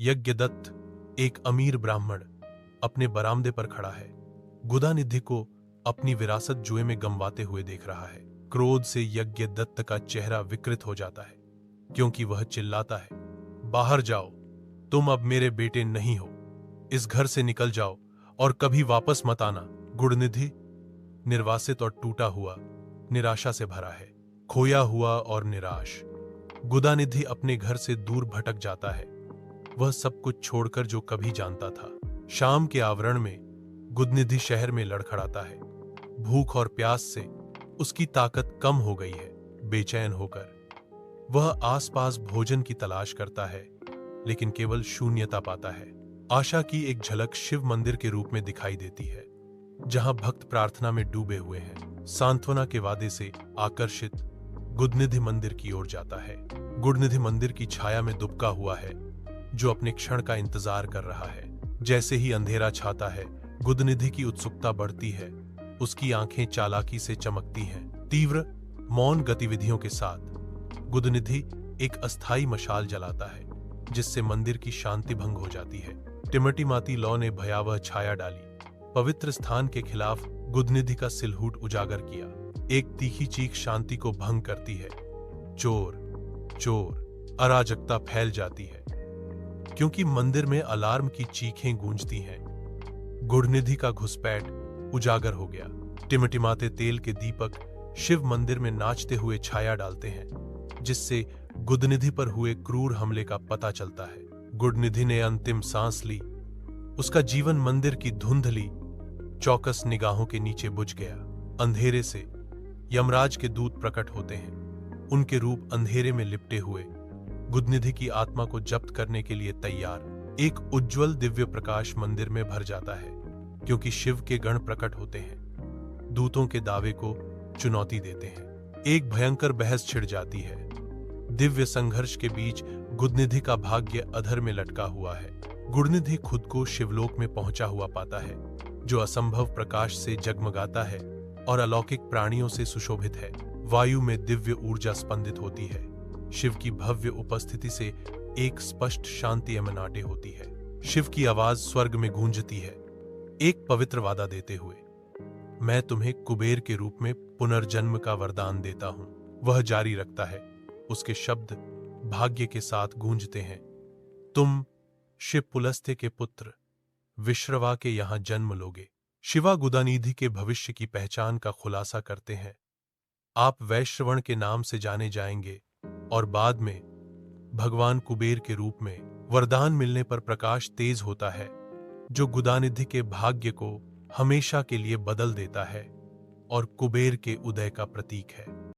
यज्ञदत्त, एक अमीर ब्राह्मण, अपने बरामदे पर खड़ा है। गुदानिधि को अपनी विरासत जुए में गंवाते हुए देख रहा है। क्रोध से यज्ञदत्त का चेहरा विकृत हो जाता है, क्योंकि वह चिल्लाता है, बाहर जाओ, तुम अब मेरे बेटे नहीं हो। इस घर से निकल जाओ और कभी वापस मत आना। गुणनिधि निर्वासित और टूटा हुआ, निराशा से भरा है, खोया हुआ और निराश। गुदानिधि अपने घर से दूर भटक जाता है, वह सब कुछ छोड़कर जो कभी जानता था। शाम के आवरण में गुदनिधि शहर में लड़खड़ाता है। भूख और प्यास से उसकी ताकत कम हो गई है। बेचैन होकर वह आसपास भोजन की तलाश करता है, लेकिन केवल शून्यता पाता है। आशा की एक झलक शिव मंदिर के रूप में दिखाई देती है, जहां भक्त प्रार्थना में डूबे हुए हैं। सांत्वना के वादे से आकर्षित गुदनिधि मंदिर की ओर जाता है। गुदनिधि मंदिर की छाया में दुबका हुआ है, जो अपने क्षण का इंतजार कर रहा है। जैसे ही अंधेरा छाता है, गुदनिधि की उत्सुकता बढ़ती है। उसकी आंखें चालाकी से चमकती हैं। तीव्र मौन गतिविधियों के साथ गुदनिधि एक अस्थाई मशाल जलाता है, जिससे मंदिर की शांति भंग हो जाती है। टिमटिमाती लौ ने भयावह छाया डाली, पवित्र स्थान के खिलाफ गुदनिधि का सिलहूट उजागर किया। एक तीखी चीख शांति को भंग करती है। चोर, चोर। अराजकता फैल जाती है, क्योंकि मंदिर में अलार्म की चीखें गूंजती हैं। गुणनिधि का घुसपैठ उजागर हो गया। टिमटिमाते तेल के दीपक शिव मंदिर में नाचते हुए छाया डालते हैं, जिससे गुदनिधि पर हुए क्रूर हमले का पता चलता है। गुडनिधि ने अंतिम सांस ली। उसका जीवन मंदिर की धुंधली, चौकस निगाहों के नीचे बुझ गया। अंधेरे से यमराज के दूत प्रकट होते हैं, उनके रूप अंधेरे में लिपटे हुए, गुदनिधि की आत्मा को जब्त करने के लिए तैयार। एक उज्जवल दिव्य प्रकाश मंदिर में भर जाता है, क्योंकि शिव के गण प्रकट होते हैं, दूतों के दावे को चुनौती देते हैं। एक भयंकर बहस छिड़ जाती है। दिव्य संघर्ष के बीच गुदनिधि का भाग्य अधर में लटका हुआ है। गुणनिधि खुद को शिवलोक में पहुंचा हुआ पाता है, जो असंभव प्रकाश से जगमगाता है और अलौकिक प्राणियों से सुशोभित है। वायु में दिव्य ऊर्जा स्पंदित होती है। शिव की भव्य उपस्थिति से एक स्पष्ट शांति एमनाटे होती है। शिव की आवाज स्वर्ग में गूंजती है, एक पवित्र वादा देते हुए, मैं तुम्हें कुबेर के रूप में पुनर्जन्म का वरदान देता हूं। वह जारी रखता है, उसके शब्द भाग्य के साथ गूंजते हैं। तुम शिव पुलस्त्य के पुत्र विश्रवा के यहां जन्म लोगे। शिवा गुदानिधि के भविष्य की पहचान का खुलासा करते हैं। आप वैश्रवण के नाम से जाने जाएंगे और बाद में भगवान कुबेर के रूप में। वरदान मिलने पर प्रकाश तेज होता है, जो गुदानिधि के भाग्य को हमेशा के लिए बदल देता है और कुबेर के उदय का प्रतीक है।